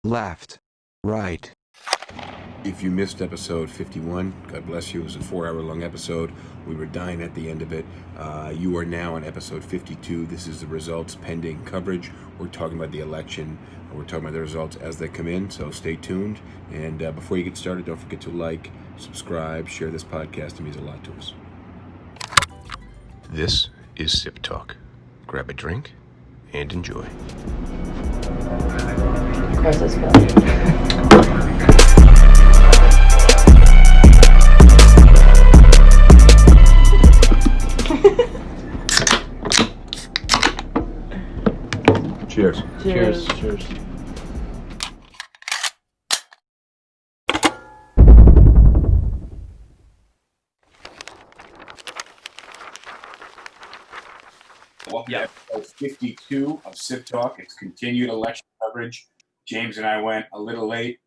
left, right. If you missed episode 51, God bless you. It was a 4-hour-long episode. We were dying at the end of it. You are now on episode 52. This is the results pending coverage. We're talking about the election. We're talking about the results as they come in, so stay tuned. And before you get started, don't forget to like, subscribe, share this podcast. It means a lot to us. This is SipTalk. Grab a drink and enjoy. Crisis film. Cheers. Cheers. Cheers. Welcome to episode 52 of SipTalk. It's continued election coverage. James and I went a little late,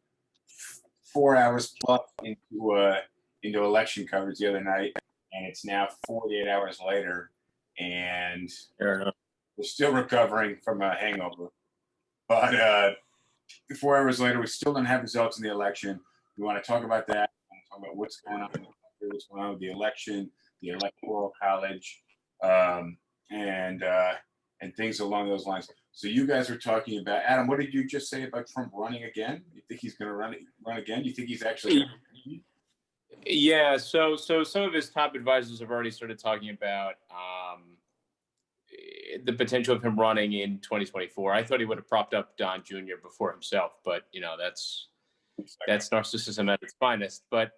4 hours plus into election coverage the other night, and it's now 48 hours later, and we're still recovering from a hangover. But 4 hours later, we still don't have results in the election. We want to talk about that. We want to talk about what's going on in the country, what's going on with the election, the electoral college, and things along those lines. So you guys were talking about, Adam, what did you just say about Trump running again? You think he's going to run again? You think he's actually? Yeah. So some of his top advisors have already started talking about the potential of him running in 2024. I thought he would have propped up Don Jr. before himself, but that's narcissism at its finest. But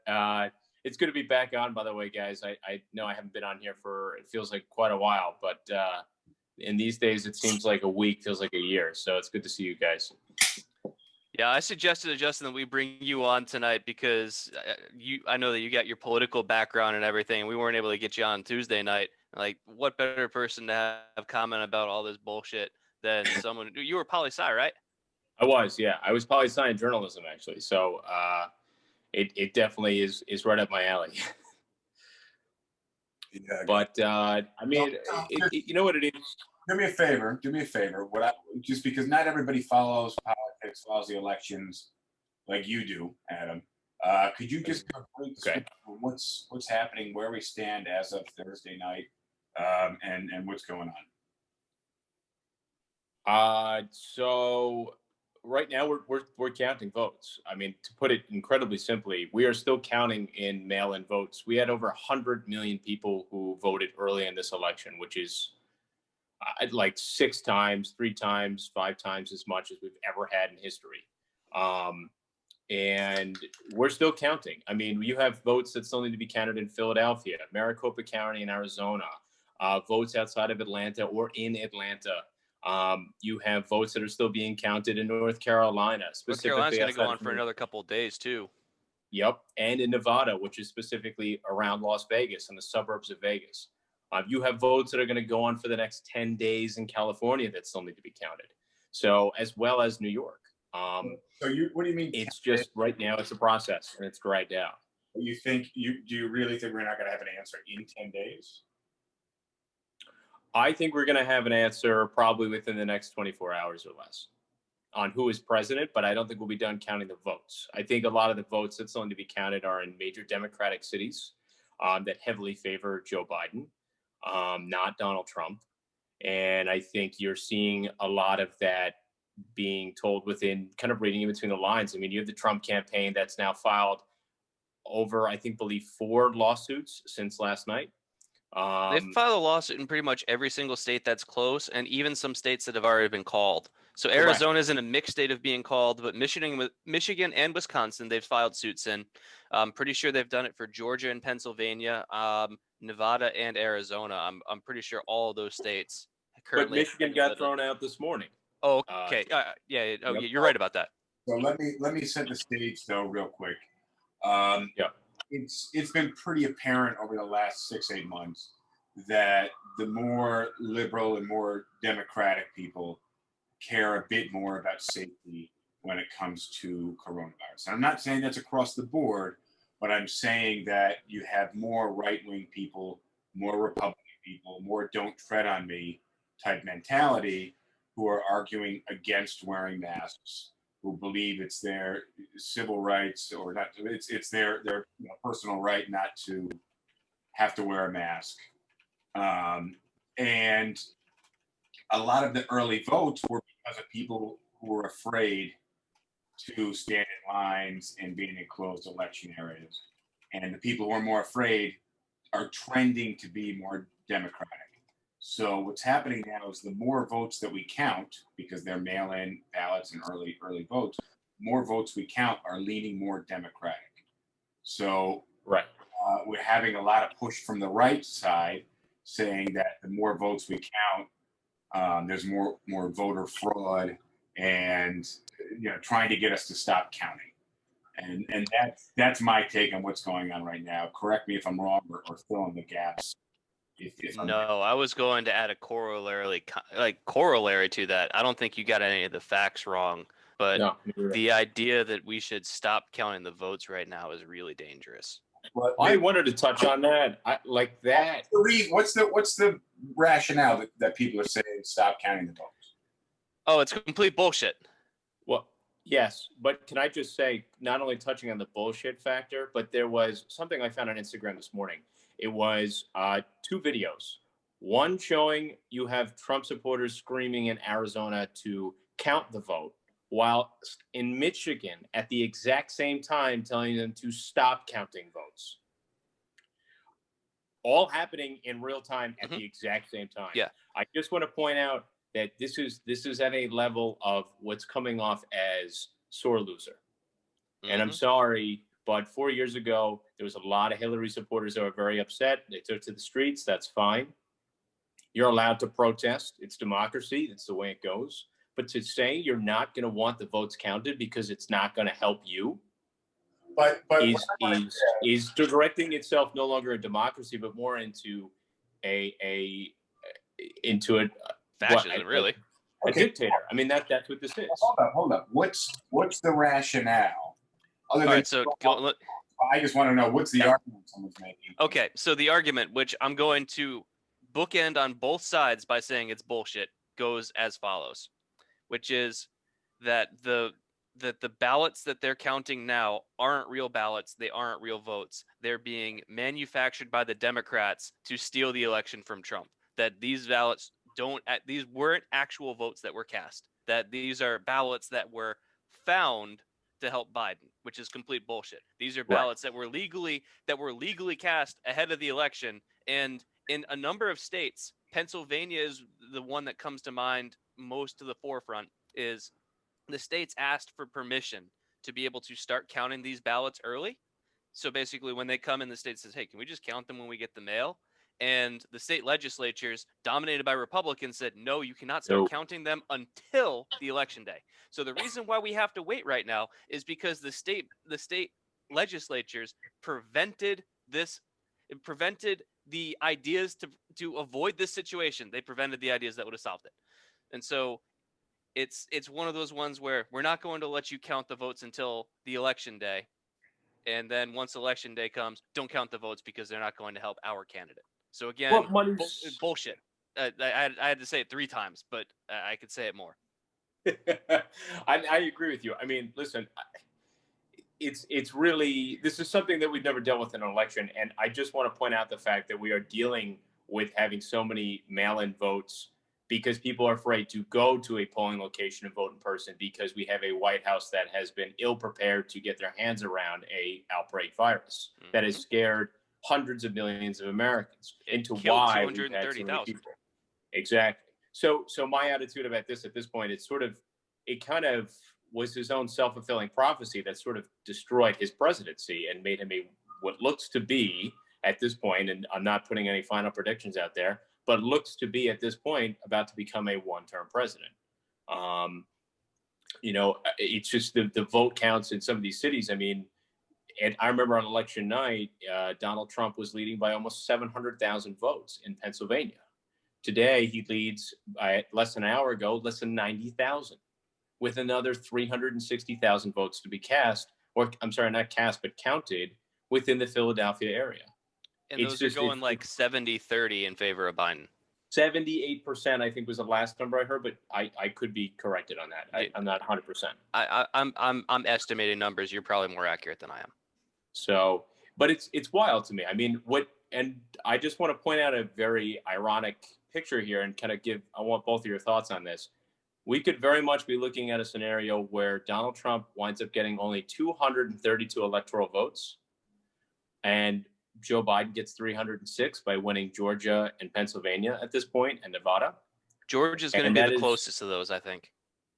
it's good to be back on, by the way, guys. I know I haven't been on here for, it feels like quite a while, but in these days, it seems like a week feels like a year. So it's good to see you guys. Yeah, I suggested to Justin that we bring you on tonight because I know that you got your political background and everything, and we weren't able to get you on Tuesday night. Like, what better person to have comment about all this bullshit than someone? You were poli-sci, right? I was, yeah. I was poli-sci in journalism, actually. So it definitely is right up my alley. Yeah, but I mean, you know what it is? Do me a favor. Just because not everybody follows politics, follows the elections like you do, Adam. Could you just complete what's happening, where we stand as of Thursday night, and what's going on? So right now we're counting votes. I mean, to put it incredibly simply, we are still counting in mail-in votes. We had over 100 million people who voted early in this election, which is like 6 times, 3 times, 5 times as much as we've ever had in history. And we're still counting. I mean, you have votes that still need to be counted in Philadelphia, Maricopa County in Arizona, votes outside of Atlanta or in Atlanta. You have votes that are still being counted in North Carolina. North Carolina's going to go on for another couple of days, too. Yep. And in Nevada, which is specifically around Las Vegas and the suburbs of Vegas. You have votes that are going to go on for the next 10 days in California that still need to be counted. So, as well as New York. what do you mean? It's just right now, it's a process and it's dragged out. Do you really think we're not going to have an answer in 10 days? I think we're going to have an answer probably within the next 24 hours or less on who is president, but I don't think we'll be done counting the votes. I think a lot of the votes that still need to be counted are in major Democratic cities that heavily favor Joe Biden. Not Donald Trump. And I think you're seeing a lot of that being told within, kind of reading in between the lines. I mean, you have the Trump campaign that's now filed over, I believe 4 lawsuits since last night. They've filed a lawsuit in pretty much every single state that's close, and even some states that have already been called. So Arizona is in a mixed state of being called, but Michigan and Wisconsin, they've filed suits in. I'm pretty sure they've done it for Georgia and Pennsylvania, Nevada and Arizona. I'm pretty sure all of those states currently. But Michigan got thrown out this morning. Oh, okay. Yeah. Oh, you're right about that. So let me set the stage though, real quick. It's been pretty apparent over the last 6-8 months that the more liberal and more democratic people care a bit more about safety when it comes to coronavirus. And I'm not saying that's across the board, but I'm saying that you have more right-wing people, more Republican people, more don't tread on me type mentality who are arguing against wearing masks who believe it's their civil rights or not. It's their personal right not to have to wear a mask. And a lot of the early votes were because of people who were afraid to stand in lines and be in enclosed election areas. And the people who are more afraid are trending to be more Democratic. So what's happening now is the more votes that we count, because they're mail-in ballots and early votes, more votes we count are leaning more Democratic. So Right. We're having a lot of push from the right side saying that the more votes we count, there's more voter fraud and trying to get us to stop counting. And that's my take on what's going on right now. Correct me if I'm wrong or fill in the gaps. No, I was going to add a corollary to that. I don't think you got any of the facts wrong, but No, the idea that we should stop counting the votes right now is really dangerous. But I wanted to touch on that. Like that. What's the rationale that people are saying stop counting the votes? Oh, it's complete bullshit. Well, yes, but can I just say, not only touching on the bullshit factor, but there was something I found on Instagram this morning. It was 2 videos. One showing you have Trump supporters screaming in Arizona to count the vote, while in Michigan at the exact same time telling them to stop counting votes. All happening in real time at the exact same time. Yeah. I just want to point out that this is at a level of what's coming off as sore loser. And I'm sorry, but 4 years ago, there was a lot of Hillary supporters that were very upset. They took to the streets. That's fine. You're allowed to protest. It's democracy. That's the way it goes. But to say you're not going to want the votes counted because it's not going to help you but is directing itself no longer a democracy, but more into a fascism, really. A dictator. I mean, that's what this is. Hold up. What's the rationale? All right, so I just want to know what's the argument someone's making. Okay, so the argument, which I'm going to bookend on both sides by saying it's bullshit, goes as follows, which is that the ballots that they're counting now aren't real ballots. They aren't real votes. They're being manufactured by the Democrats to steal the election from Trump. That these ballots these weren't actual votes that were cast. That these are ballots that were found to help Biden, which is complete bullshit. These are ballots that were legally cast ahead of the election. And in a number of states, Pennsylvania is the one that comes to mind most to the forefront, is the states asked for permission to be able to start counting these ballots early. So basically when they come in, the state says, hey, can we just count them when we get the mail? And the state legislatures, dominated by Republicans, said, no, you cannot start counting them until the election day. So the reason why we have to wait right now is because the state legislatures prevented the ideas to avoid this situation. They prevented the ideas that would have solved it. And so it's one of those ones where we're not going to let you count the votes until the election day. And then once election day comes, don't count the votes because they're not going to help our candidate. So again, bullshit. I had to say it 3 times, but I could say it more. I agree with you. I mean, listen, it's really, this is something that we've never dealt with in an election. And I just want to point out the fact that we are dealing with having so many mail-in votes because people are afraid to go to a polling location and vote in person because we have a White House that has been ill-prepared to get their hands around a outbreak virus that has scared hundreds of millions of Americans into why we've had so many people. Exactly. So my attitude about this at this point, it kind of was his own self-fulfilling prophecy that sort of destroyed his presidency and made him what looks to be at this point, and I'm not putting any final predictions out there, but looks to be at this point about to become a one-term president. It's just the vote counts in some of these cities. I mean, and I remember on election night, Donald Trump was leading by almost 700,000 votes in Pennsylvania. Today, he leads by less than an hour ago, less than 90,000, with another 360,000 votes to be cast, or I'm sorry, not cast, but counted within the Philadelphia area. And those are going like 70-30 in favor of Biden. 78%, I think, was the last number I heard, but I could be corrected on that. I'm not 100%. I'm estimating numbers. You're probably more accurate than I am. So, but it's wild to me. I mean, and I just want to point out a very ironic picture here and kind of I want both of your thoughts on this. We could very much be looking at a scenario where Donald Trump winds up getting only 232 electoral votes, and Joe Biden gets 306 by winning Georgia and Pennsylvania at this point, and Nevada. Georgia's going to be the closest of those, I think.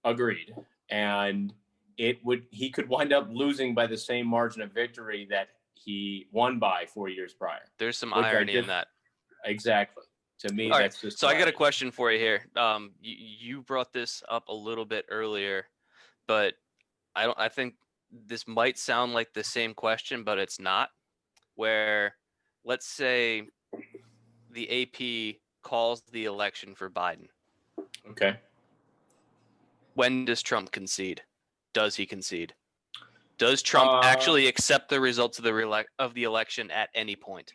Agreed. And he could wind up losing by the same margin of victory that he won by 4 years prior. There's some irony in that. Exactly. To me, all that's right. just. So I got a question for you here. You brought this up a little bit earlier, but I think this might sound like the same question, but it's not. Where, let's say, the AP calls the election for Biden. Okay. When does Trump concede? Does he concede? Does Trump actually accept the results of the election at any point?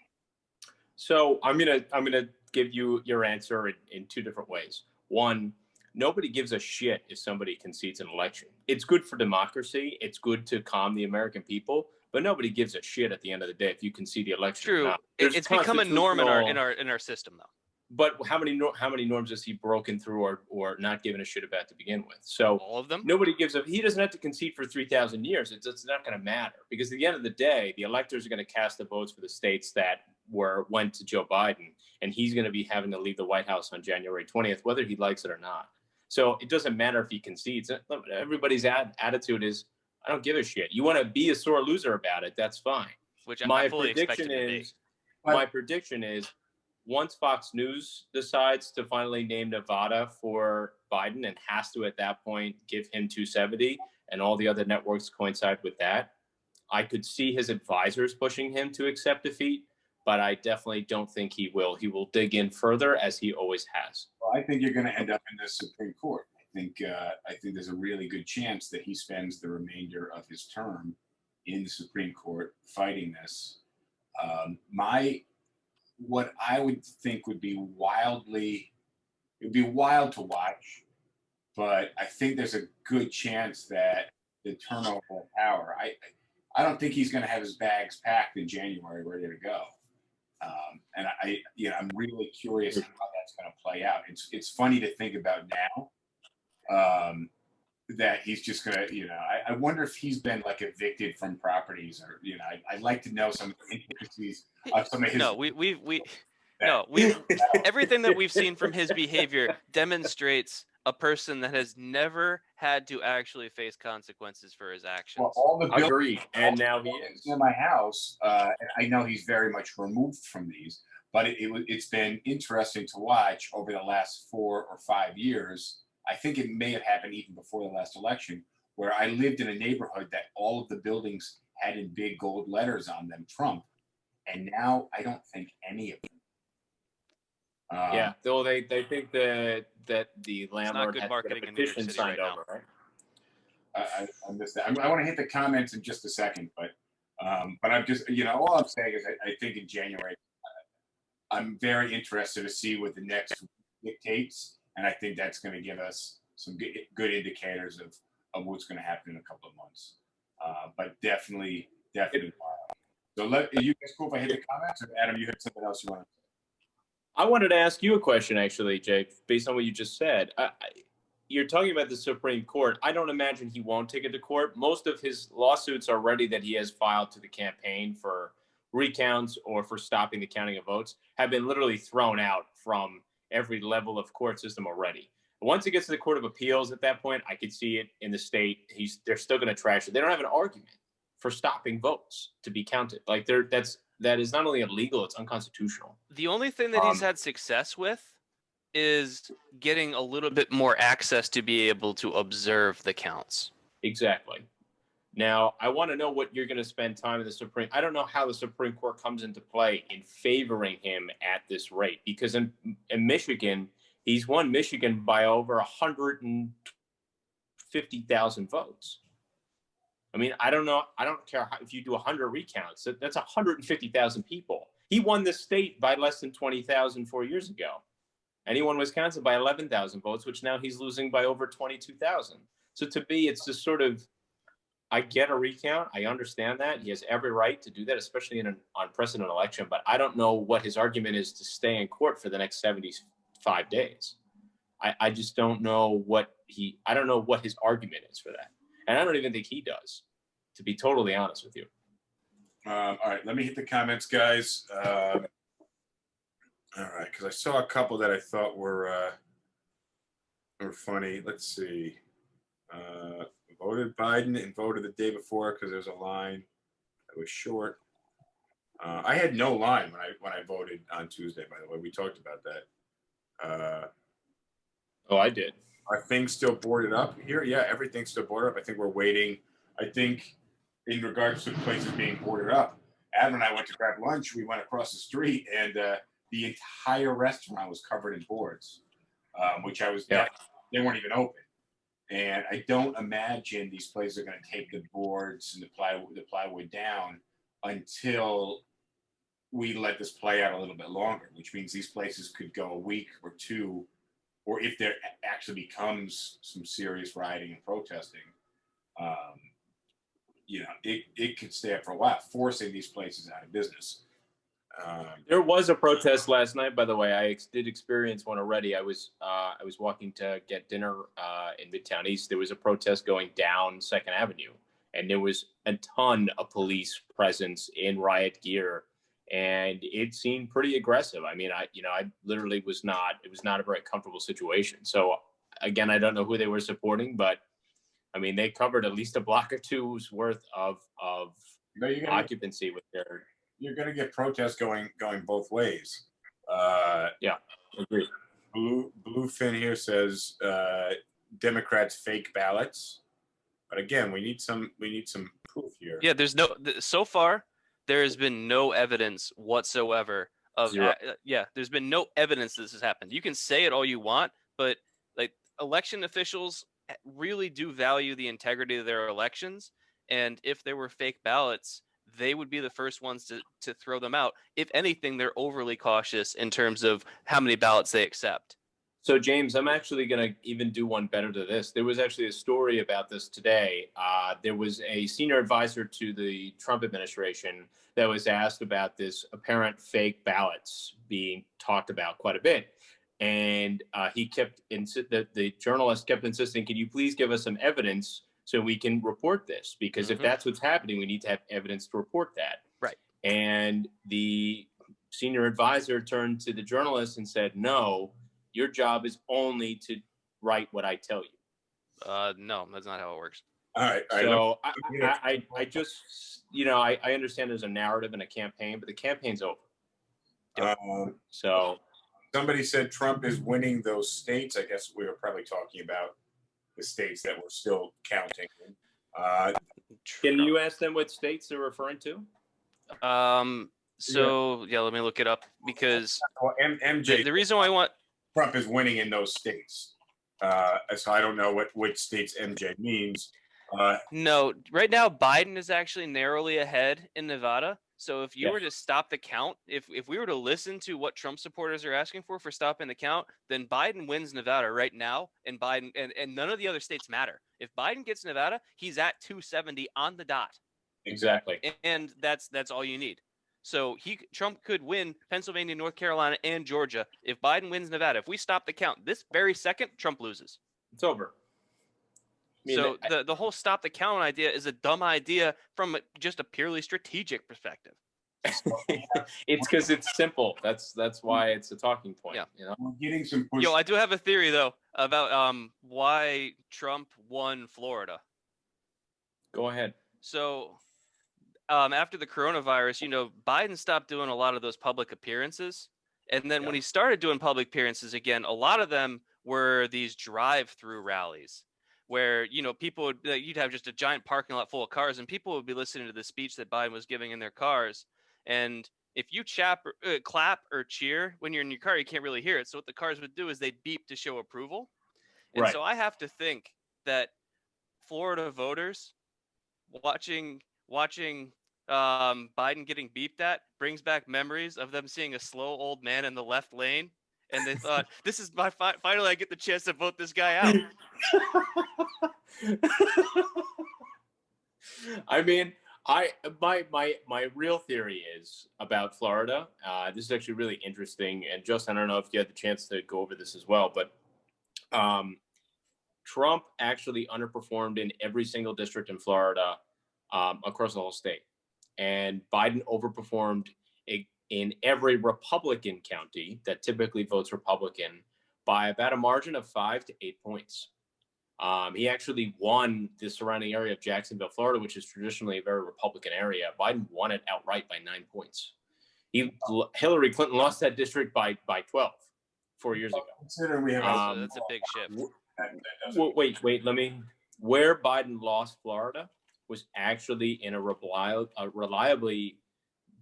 So I'm gonna give you your answer in two different ways. One, nobody gives a shit if somebody concedes an election. It's good for democracy. It's good to calm the American people. But nobody gives a shit at the end of the day if you concede the election. True. Or not. It's become a norm in our system, though. But how many norms has he broken through or not given a shit about to begin with? So all of them. Nobody gives up. He doesn't have to concede for 3,000 years. It's not going to matter because at the end of the day, the electors are going to cast the votes for the states that went to Joe Biden, and he's going to be having to leave the White House on January 20th, whether he likes it or not. So it doesn't matter if he concedes. Everybody's attitude is, I don't give a shit. You want to be a sore loser about it, that's fine. Which I fully expect him to be. My prediction is, once Fox News decides to finally name Nevada for Biden and has to at that point give him 270, and all the other networks coincide with that, I could see his advisors pushing him to accept defeat, but I definitely don't think he will. He will dig in further as he always has. Well, I think you're going to end up in the Supreme Court. I think there's a really good chance that he spends the remainder of his term in the Supreme Court fighting this. What I would think would be wild to watch, but I think there's a good chance that the turnover of power. I don't think he's going to have his bags packed in January, ready to go. And I'm really curious how that's going to play out. It's funny to think about now. That he's just gonna, I wonder if he's been like evicted from properties, or I'd like to know some of the intricacies of some of his. Everything that we've seen from his behavior demonstrates a person that has never had to actually face consequences for his actions. Well, all the agreed, and now he is in my house. And I know he's very much removed from these, but it's been interesting to watch over the last 4 or 5 years. I think it may have happened even before the last election, where I lived in a neighborhood that all of the buildings had in big gold letters on them, Trump. And now I don't think any of them. Yeah, though they think that the landlord good has marketing a petition signed over, right? I missed that. I want to hit the comments in just a second, but I'm just, all I'm saying is I think in January, I'm very interested to see what the next dictates. And I think that's going to give us some good indicators of what's going to happen in a couple of months. But definitely. So you guys cool if I hit the comments, or Adam, you had something else you want to say? I wanted to ask you a question, actually, Jake, based on what you just said. You're talking about the Supreme Court. I don't imagine he won't take it to court. Most of his lawsuits already that he has filed to the campaign for recounts or for stopping the counting of votes have been literally thrown out from every level of court system already. Once it gets to the Court of Appeals at that point, I could see it in the state. They're still going to trash it. They don't have an argument for stopping votes to be counted. Like that is not only illegal, it's unconstitutional. The only thing that he's had success with is getting a little bit more access to be able to observe the counts. Exactly. Now, I want to know what you're going to spend time in the Supreme. I don't know how the Supreme Court comes into play in favoring him at this rate, because in Michigan, he's won Michigan by over 150,000 votes. I mean, I don't know. I don't care if you do 100 recounts. That's 150,000 people. He won the state by less than 20,000 4 years ago. and he won Wisconsin by 11,000 votes, which now he's losing by over 22,000. So to me, it's just sort of, I get a recount. I understand that. He has every right to do that, especially in an unprecedented election. But I don't know what his argument is to stay in court for the next 75 days. I just don't know I don't know what his argument is for that. And I don't even think he does, to be totally honest with you. All right, let me hit the comments, guys. All right, because I saw a couple that I thought were funny. Let's see. Voted Biden and voted the day before because there's a line that was short. I had no line when I voted on Tuesday. By the way, we talked about that. Oh, I did. Are things still boarded up here? Yeah, everything's still boarded up. I think we're waiting. I think in regards to places being boarded up, Adam and I went to grab lunch. We went across the street, and the entire restaurant was covered in boards, which they weren't even open. And I don't imagine these places are going to take the boards and the plywood down until we let this play out a little bit longer, which means these places could go a week or two, or if there actually becomes some serious rioting and protesting, it could stay up for a while, forcing these places out of business. There was a protest last night, by the way. I did experience one already. I was walking to get dinner in Midtown East. There was a protest going down Second Avenue, and there was a ton of police presence in riot gear, and it seemed pretty aggressive. I mean, I literally it was not a very comfortable situation. So again, I don't know who they were supporting, but I mean, they covered at least a block or two's worth of occupancy with their. You're going to get protests going both ways. Yeah, agreed. Bluefin here says Democrats fake ballots, but again, we need some proof here. Yeah, so far there has been no evidence whatsoever of there's been no evidence this has happened. You can say it all you want, but like election officials really do value the integrity of their elections, and if there were fake ballots, they would be the first ones to throw them out. If anything, they're overly cautious in terms of how many ballots they accept. So, James, I'm actually going to even do one better to this. There was actually a story about this today. There was a senior advisor to the Trump administration that was asked about this apparent fake ballots being talked about quite a bit. And the journalist kept insisting, can you please give us some evidence so we can report this? Because if that's what's happening, we need to have evidence to report that. Right. And the senior advisor turned to the journalist and said, no, your job is only to write what I tell you. No, that's not how it works. All right. So I just, I understand there's a narrative and a campaign, but the campaign's over. So somebody said Trump is winning those states. I guess we were probably talking about the states that we're still counting. Can you ask them what states they're referring to? Let me look it up because MJ. The reason why I want Trump is winning in those states. So I don't know which states MJ means. No, right now Biden is actually narrowly ahead in Nevada. So if you were to stop the count, if we were to listen to what Trump supporters are asking for stopping the count, then Biden wins Nevada right now, and Biden and none of the other states matter. If Biden gets Nevada, he's at 270 on the dot. Exactly. And that's all you need. So Trump could win Pennsylvania, North Carolina, and Georgia if Biden wins Nevada. If we stop the count this very second, Trump loses. It's over. So the whole stop the count idea is a dumb idea from just a purely strategic perspective. It's because it's simple. That's why it's a talking point. Yeah. We're getting some push. I do have a theory though about why Trump won Florida. Go ahead. So after the coronavirus, Biden stopped doing a lot of those public appearances, and then when he started doing public appearances again, a lot of them were these drive-through rallies, where people you'd have just a giant parking lot full of cars, and people would be listening to the speech that Biden was giving in their cars. And if you clap or cheer when you're in your car, you can't really hear it. So what the cars would do is they'd beep to show approval. And so I have to think that Florida voters watching Biden getting beeped at brings back memories of them seeing a slow old man in the left lane and they thought, this is my finally I get the chance to vote this guy out. I mean, my real theory is about Florida. This is actually really interesting. And Justin, I don't know if you had the chance to go over this as well, but Trump actually underperformed in every single district in Florida across the whole state. And Biden overperformed in every Republican county that typically votes Republican by about a margin of 5 to 8 points. He actually won the surrounding area of Jacksonville, Florida, which is traditionally a very Republican area. Biden won it outright by 9 points. Hillary Clinton lost that district by 12 4 years ago. Considering we have That's a big shift. Wait. Where Biden lost Florida was actually in a reliably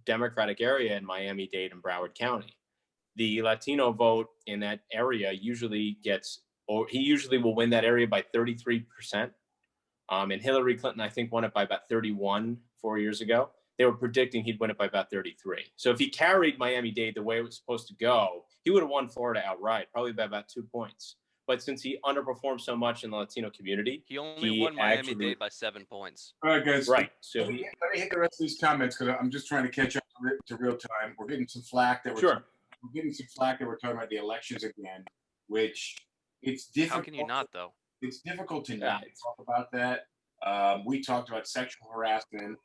Democratic area in Miami-Dade and Broward County. The Latino vote in that area usually he usually will win that area by 33%. And Hillary Clinton, I think, won it by about 31 4 years ago. They were predicting he'd win it by about 33. So if he carried Miami-Dade the way it was supposed to go, he would have won Florida outright, probably by about 2 points. But since he underperformed so much in the Latino community, he only won Miami-Dade by 7 points. All right, guys. Right. So let me hit the rest of these comments because I'm just trying to catch up to real time. We're getting some flack that we're talking about the elections again, which it's difficult. How can you not, though? It's difficult to not talk about that. We talked about sexual harassment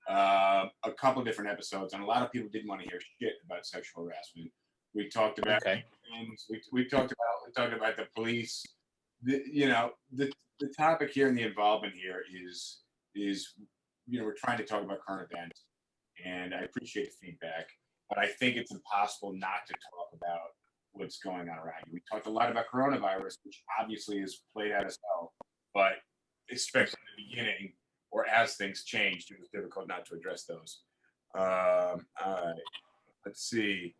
a couple different episodes, and a lot of people didn't want to hear shit about sexual harassment. We talked about things. We talked about the police. The topic here and the involvement here is we're trying to talk about current events, and I appreciate the feedback, but I think it's impossible not to talk about what's going on around you. We talked a lot about coronavirus, which obviously is played out as hell, but especially in the beginning or as things changed, it was difficult not to address those. All right, let's see.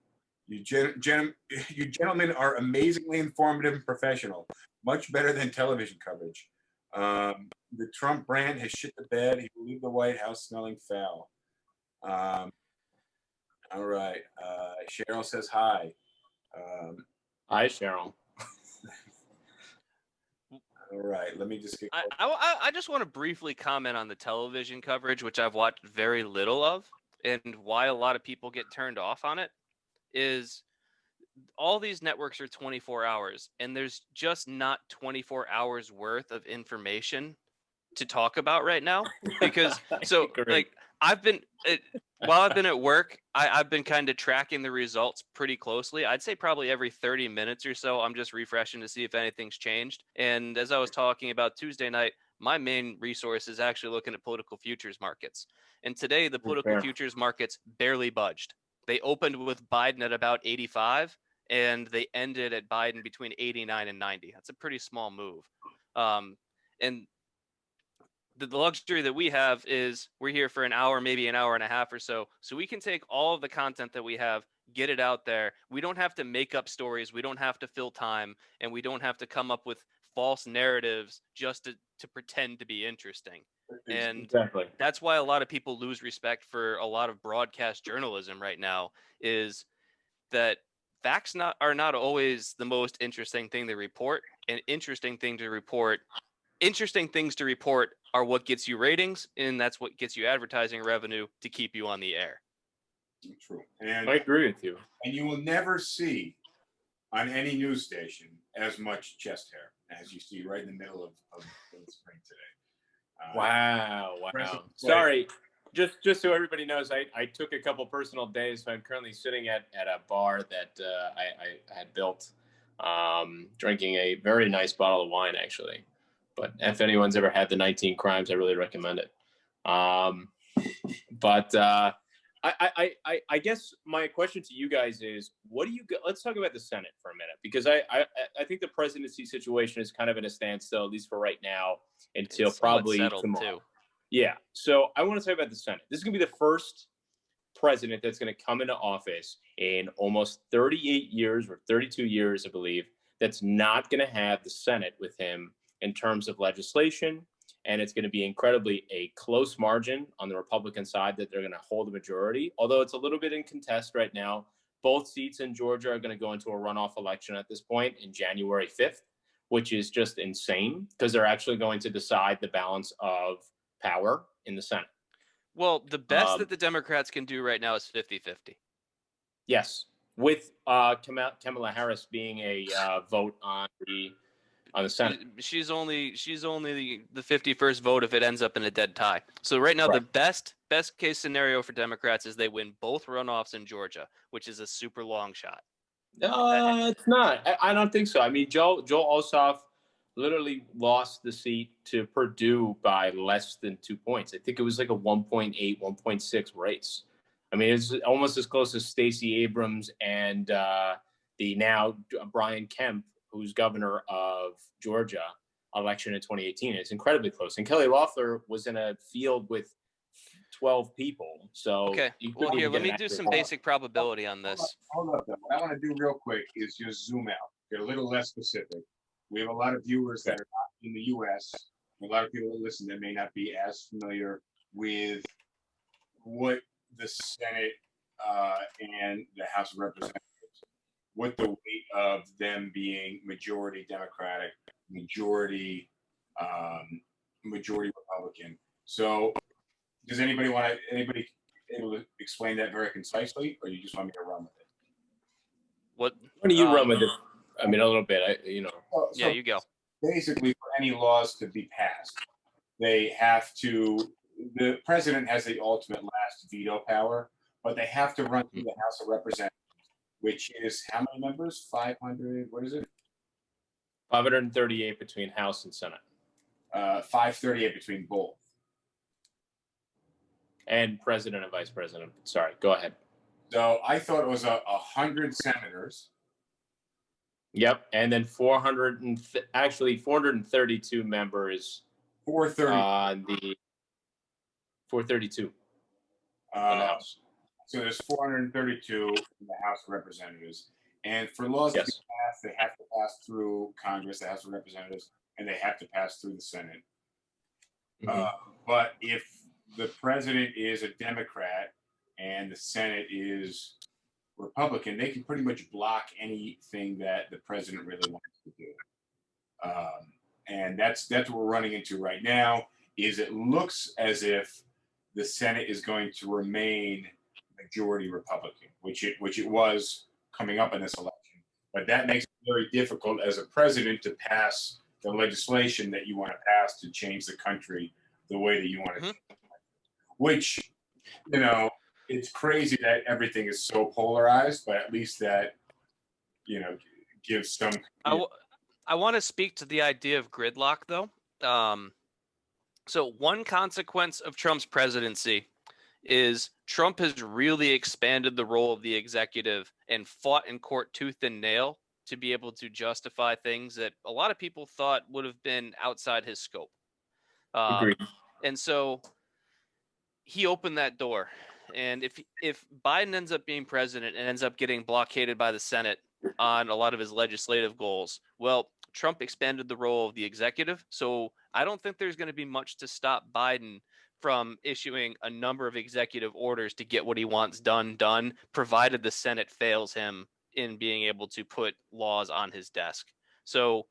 You gentlemen are amazingly informative and professional, much better than television coverage. The Trump brand has shit the bed. He will leave the White House smelling foul. All right. Cheryl says hi. Hi, Cheryl. All right. Let me just get. I just want to briefly comment on the television coverage, which I've watched very little of, and why a lot of people get turned off on it. Is all these networks are 24 hours, and there's just not 24 hours worth of information to talk about right now. Because while I've been at work, I've been kind of tracking the results pretty closely. I'd say probably every 30 minutes or so, I'm just refreshing to see if anything's changed. And as I was talking about Tuesday night, my main resource is actually looking at political futures markets. And today, the political futures markets barely budged. They opened with Biden at about 85, and they ended at Biden between 89 and 90. That's a pretty small move. And the luxury that we have is we're here for an hour, maybe an hour and a half or so. So we can take all of the content that we have, get it out there. We don't have to make up stories. We don't have to fill time, and we don't have to come up with false narratives just to pretend to be interesting. And that's why a lot of people lose respect for a lot of broadcast journalism right now, is that facts are not always the most interesting thing to report. And interesting things to report are what gets you ratings, and that's what gets you advertising revenue to keep you on the air. True. And I agree with you. And you will never see on any news station as much chest hair as you see right in the middle of the spring today. Wow. Sorry. Just so everybody knows, I took a couple personal days, so I'm currently sitting at a bar that I had built, drinking a very nice bottle of wine, actually. But if anyone's ever had the 19 Crimes, I really recommend it. But I guess my question to you guys is, let's talk about the Senate for a minute, because I think the presidency situation is kind of in a standstill, at least for right now, until probably tomorrow. Too. Yeah. So I want to talk about the Senate. This is going to be the first president that's going to come into office in almost 38 years or 32 years, I believe, that's not going to have the Senate with him in terms of legislation. And it's going to be incredibly a close margin on the Republican side that they're going to hold the majority, although it's a little bit in contest right now. both seats in Georgia are going to go into a runoff election at this point in January 5th, which is just insane because they're actually going to decide the balance of power in the Senate. Well, the best that the Democrats can do right now is 50-50. Yes, with Kamala Harris being a vote on the Senate. She's only the 51st vote if it ends up in a dead tie. So right now, Right. the best case scenario for Democrats is they win both runoffs in Georgia, which is a super long shot. It's not. I don't think so. I mean, Joe Ossoff literally lost the seat to Purdue by less than 2 points. I think it was like a 1.8, 1.6 race. I mean, it's almost as close as Stacey Abrams and the now Brian Kemp, who's governor of Georgia, election in 2018. It's incredibly close. And Kelly Loeffler was in a field with 12 people. So okay. Well, here, let me do some basic probability on this. Hold up, though. What I want to do real quick is just zoom out, get a little less specific. We have a lot of viewers that are not in the U.S. A lot of people that listen that may not be as familiar with what the Senate and the House of Representatives, what the weight of them being majority Democratic, majority Republican. So, does anybody able to explain that very concisely, or you just want me to run with it? What do you run with it? I mean, a little bit. Yeah, you go. Basically, for any laws to be passed, they have to. The president has the ultimate last veto power, but they have to run through the House of Representatives, which is how many members? 500. What is it? 538 between House and Senate. 538 between both. And president and vice president. Sorry, go ahead. So I thought it was 100 senators. Yep, and then 432 members. 430. 432 on the House. So there's 432 in the House of Representatives, and for laws to be passed, they have to pass through Congress, the House of Representatives, and they have to pass through the Senate. But if the president is a Democrat and the Senate is Republican, they can pretty much block anything that the president really wants to do. And that's what we're running into right now. Is it looks as if the Senate is going to remain majority Republican, which it was coming up in this election. But that makes it very difficult as a president to pass the legislation that you want to pass to change the country the way that you want to. Which, it's crazy that everything is so polarized, but at least that, gives some. I want to speak to the idea of gridlock, though. So one consequence of Trump's presidency is Trump has really expanded the role of the executive and fought in court tooth and nail to be able to justify things that a lot of people thought would have been outside his scope. Agreed. And so he opened that door. And if Biden ends up being president and ends up getting blockaded by the Senate on a lot of his legislative goals, well, Trump expanded the role of the executive. So I don't think there's going to be much to stop Biden from issuing a number of executive orders to get what he wants done, provided the Senate fails him in being able to put laws on his desk. So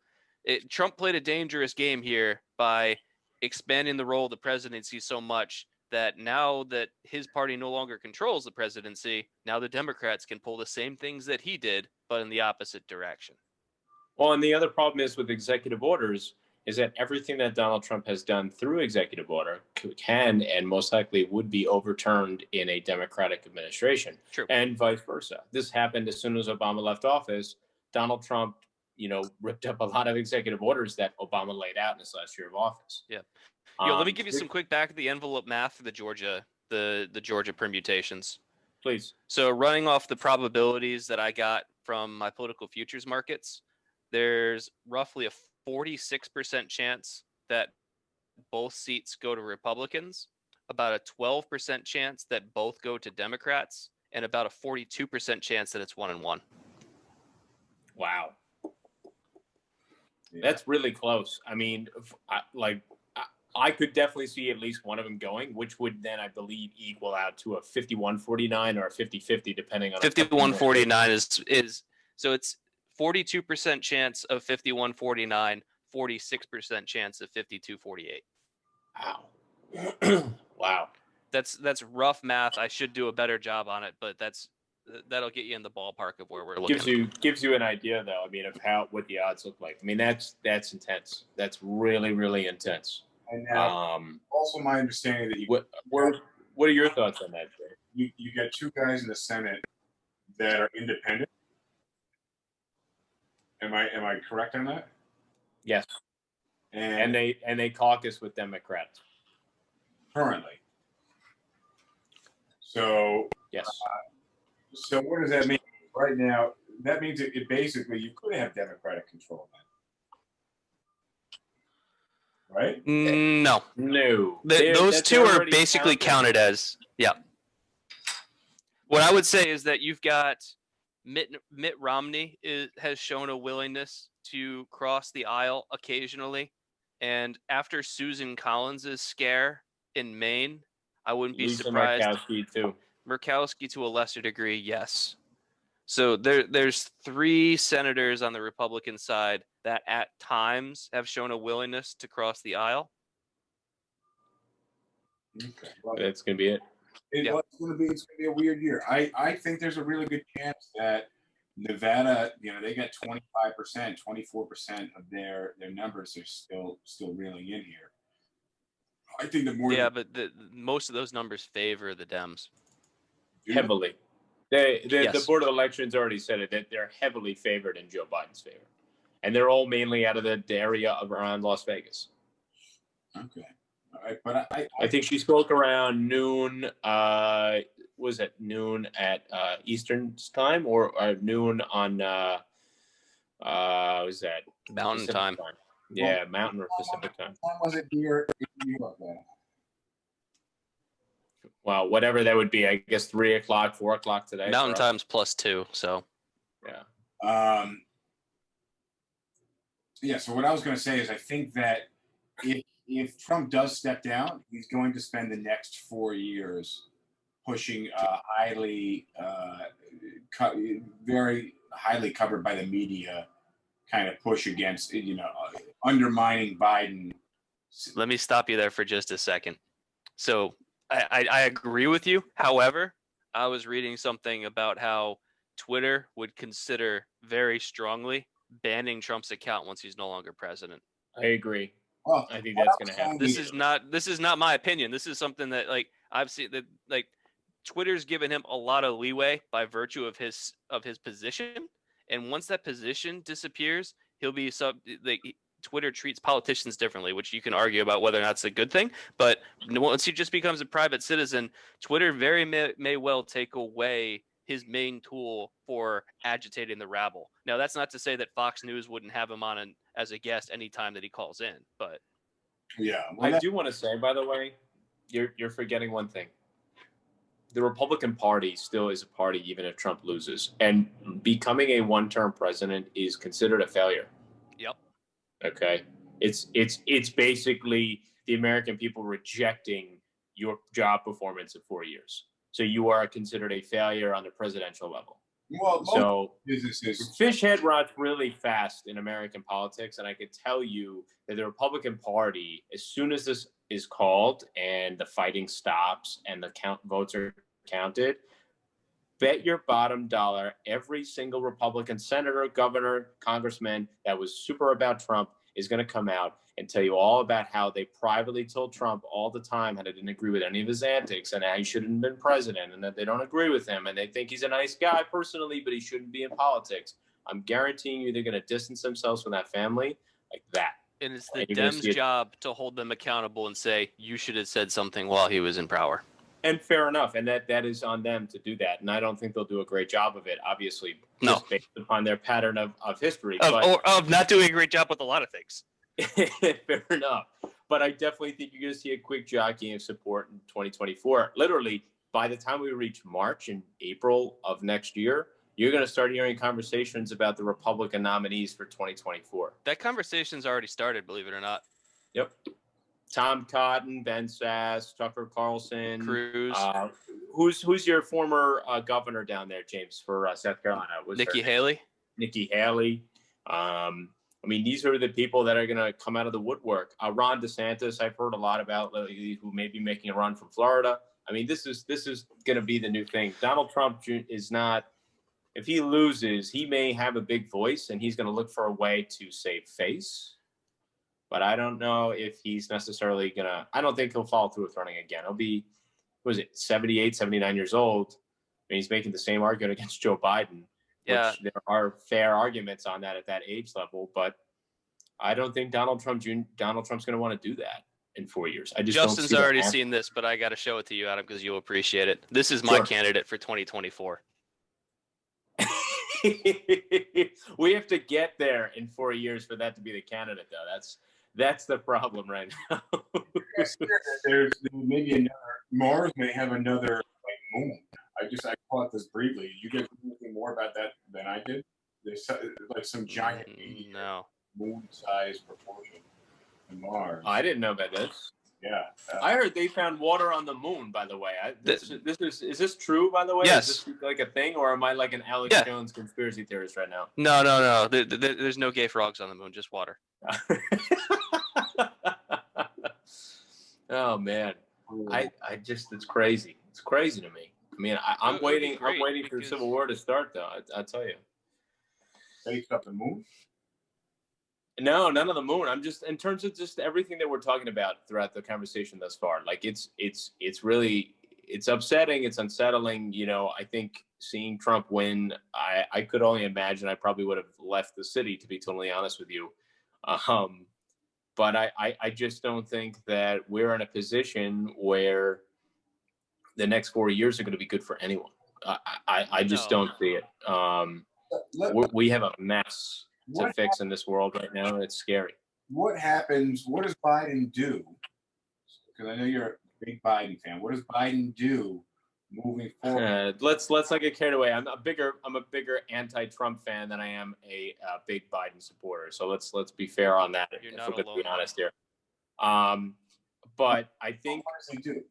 Trump played a dangerous game here by expanding the role of the presidency so much that now that his party no longer controls the presidency, now the Democrats can pull the same things that he did, but in the opposite direction. Well, and the other problem is with executive orders is that everything that Donald Trump has done through executive order can and most likely would be overturned in a Democratic administration. True. And vice versa. This happened as soon as Obama left office. Donald Trump, ripped up a lot of executive orders that Obama laid out in his last year of office. Yeah. Let me give you some quick back of the envelope math for the Georgia permutations. Please. So running off the probabilities that I got from my political futures markets, there's roughly a 46% chance that both seats go to Republicans, about a 12% chance that both go to Democrats, and about a 42% chance that it's 1-1. Wow. Yeah. That's really close. I mean, I could definitely see at least one of them going, which would then, I believe, equal out to a 51-49 or a 50-50, depending on 51-49 is so it's 42% chance of 51-49, 46% chance of 52-48. Wow. Wow. That's rough math. I should do a better job on it, but that'll get you in the ballpark of where we're looking. Gives you an idea, though. I mean, of what the odds look like. I mean, that's intense. That's really, really intense. And also my understanding that what are your thoughts on that, Jay? You got two guys in the Senate that are independent. Am I correct on that? Yes. And they caucus with Democrats currently. So yes. So what does that mean right now? That means it basically you could have Democratic control then, right? No. Those two are basically counted as What I would say is that you've got Mitt Romney has shown a willingness to cross the aisle occasionally, and after Susan Collins' scare in Maine, I wouldn't be surprised. Murkowski too. Murkowski to a lesser degree, yes. So there's 3 senators on the Republican side that at times have shown a willingness to cross the aisle. Okay. Well, that's gonna be it. It's gonna be a weird year. I think there's a really good chance that Nevada, they got 25%, 24% of their numbers are still reeling in here. I think the more but most of those numbers favor the Dems heavily. The Board of Elections already said it, that they're heavily favored in Joe Biden's favor, and they're all mainly out of the area around Las Vegas. Okay, all right, but I think she spoke around noon. Was it noon at Eastern time or noon on? Was that Mountain time? Yeah, Mountain or Pacific time. What was it here in New York? Well, whatever that would be, I guess 3 o'clock, 4 o'clock today. Mountain time's +2, so. Yeah. Yeah. So what I was going to say is, I think that if Trump does step down, he's going to spend the next 4 years pushing very highly covered by the media kind of push against, undermining Biden. Let me stop you there for just a second. So I agree with you. However, I was reading something about how Twitter would consider very strongly banning Trump's account once he's no longer president. I agree. Well, I think that's going to happen. This is not my opinion. This is something that I've seen that Twitter's given him a lot of leeway by virtue of his position, and once that position disappears, he'll be Twitter treats politicians differently, which you can argue about whether or not it's a good thing. But once he just becomes a private citizen, Twitter very may well take away his main tool for agitating the rabble. Now, that's not to say that Fox News wouldn't have him on as a guest anytime that he calls in, but yeah, I do want to say, by the way, you're forgetting one thing. The Republican Party still is a party even if Trump loses, and becoming a one-term president is considered a failure. Yep. Okay. It's basically the American people rejecting your job performance of 4 years. So you are considered a failure on the presidential level. Well, so fish head rots really fast in American politics, and I could tell you that the Republican Party, as soon as this is called and the fighting stops and the votes are counted, bet your bottom dollar every single Republican senator, governor, congressman that was super about Trump is going to come out and tell you all about how they privately told Trump all the time how they didn't agree with any of his antics and how he shouldn't have been president and that they don't agree with him and they think he's a nice guy personally, but he shouldn't be in politics. I'm guaranteeing you they're going to distance themselves from that family like that. And it's the Dems' job to hold them accountable and say, you should have said something while he was in power. And fair enough. And that is on them to do that. And I don't think they'll do a great job of it, obviously, just based upon their pattern of history. Of not doing a great job with a lot of things. Fair enough. But I definitely think you're going to see a quick jockeying of support in 2024. Literally, by the time we reach March and April of next year, you're going to start hearing conversations about the Republican nominees for 2024. That conversation's already started, believe it or not. Yep. Tom Cotton, Ben Sass, Tucker Carlson, Cruz, who's your former governor down there, James, for South Carolina? Nikki Haley. Nikki Haley. I mean, these are the people that are going to come out of the woodwork. Ron DeSantis, I've heard a lot about, who may be making a run from Florida. I mean, this is going to be the new thing. Donald Trump is not. If he loses, he may have a big voice, and he's going to look for a way to save face. But I don't know if he's necessarily going to. I don't think he'll follow through with running again. He'll be, 78, 79 years old. I mean, he's making the same argument against Joe Biden. Yeah. Which there are fair arguments on that at that age level, but I don't think Donald Trump's going to want to do that in 4 years. I just Justin's don't see already seen this, but I got to show it to you, Adam, because you'll appreciate it. This is my candidate for 2024. We have to get there in 4 years for that to be the candidate, though. That's the problem right now. There's maybe another. Mars may have another moon. I caught this briefly. You guys know anything more about that than I did? There's some giant moon-sized proportion in Mars. I didn't know about this. Yeah. I heard they found water on the moon, by the way. Is this true, by the way? Yes. Is this like a thing, or am I like an Alex Jones conspiracy theorist right now? No. There's no gay frogs on the moon, just water. Oh, man. I just, it's crazy. It's crazy to me. I mean, I'm waiting for the Civil War to start, though. I'll tell you. Based up the moon? No, none of the moon. I'm just, in terms of just everything that we're talking about throughout the conversation thus far, like it's really, it's upsetting. It's unsettling. You know, I think seeing Trump win, I could only imagine I probably would have left the city, to be totally honest with you. But I just don't think that we're in a position where the next 4 years are going to be good for anyone. I just don't see it. We have a mess to fix in this world right now, and it's scary. What happens? What does Biden do? Because I know you're a big Biden fan. What does Biden do moving forward? Let's not get carried away. I'm a bigger anti-Trump fan than I am a big Biden supporter. So let's be fair on that. You're if not we're going to alone. be honest here. But I think. What does he do?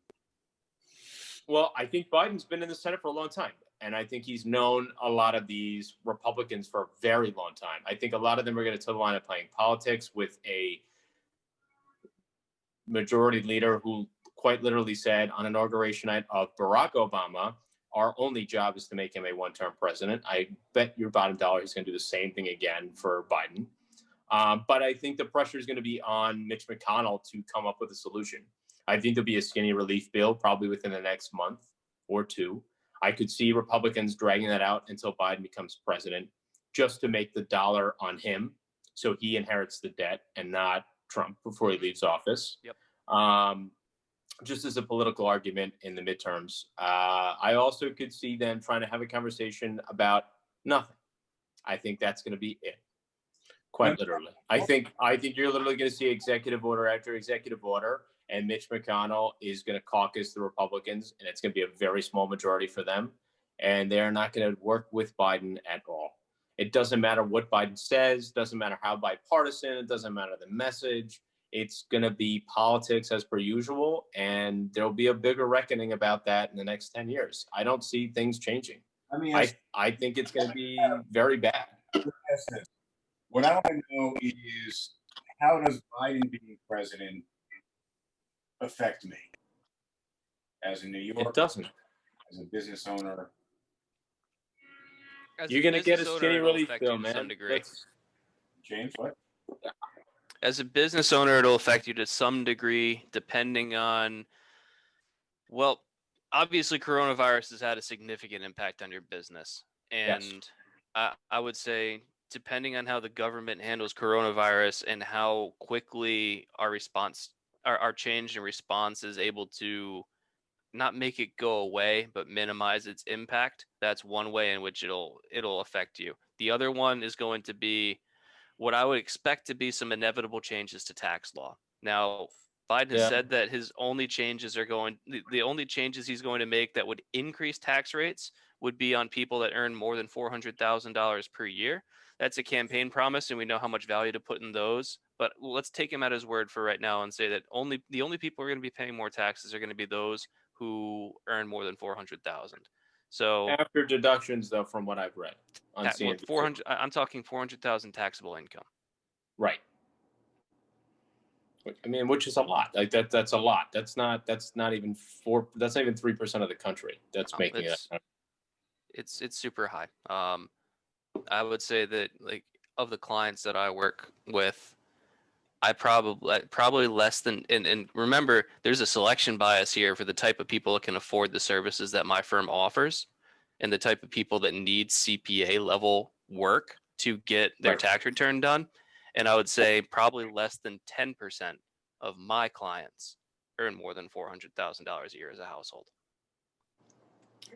Well, I think Biden's been in the Senate for a long time. And I think he's known a lot of these Republicans for a very long time. I think a lot of them are going to toe the line of playing politics with a majority leader who quite literally said on inauguration night of Barack Obama, our only job is to make him a one-term president. I bet your bottom dollar he's going to do the same thing again for Biden. But I think the pressure is going to be on Mitch McConnell to come up with a solution. I think there'll be a skinny relief bill probably within the next month or two. I could see Republicans dragging that out until Biden becomes president just to make the dollar on him so he inherits the debt and not Trump before he leaves office. Yep. Just as a political argument in the midterms. I also could see them trying to have a conversation about nothing. I think that's going to be it. Quite literally. I think you're literally going to see executive order after executive order, and Mitch McConnell is going to caucus the Republicans, and it's going to be a very small majority for them, and they're not going to work with Biden at all. It doesn't matter what Biden says, doesn't matter how bipartisan, it doesn't matter the message. It's going to be politics as per usual, and there'll be a bigger reckoning about that in the next 10 years. I don't see things changing. I mean, I think it's going to be very bad. What I want to know is, how does Biden being president affect me as a New Yorker? It doesn't. As a business owner. You're going to get a skinny relief bill, man. Some degree. James, what? As a business owner, it'll affect you to some degree, depending on, well, obviously coronavirus has had a significant impact on your business. And yes. I would say, depending on how the government handles coronavirus and how quickly our change in response is able to not make it go away, but minimize its impact, that's one way in which it'll affect you. The other one is going to be what I would expect to be some inevitable changes to tax law. Now, Biden has said that his only changes the only changes he's going to make that would increase tax rates would be on people that earn more than $400,000 per year. That's a campaign promise, and we know how much value to put in those. but let's take him at his word for right now and say that the only people who are going to be paying more taxes are going to be those who earn more than 400,000. So After deductions, though, from what I've read on CNBC. 400. I'm talking 400,000 taxable income. Right. I mean, which is a lot. Like that's a lot. That's not even 3% of the country that's making that. It's super high. I would say that, like, of the clients that I work with, I probably less than, and remember, there's a selection bias here for the type of people that can afford the services that my firm offers, and the type of people that need CPA level work to get their Right. tax return done. And I would say probably less than 10% of my clients earn more than $400,000 a year as a household.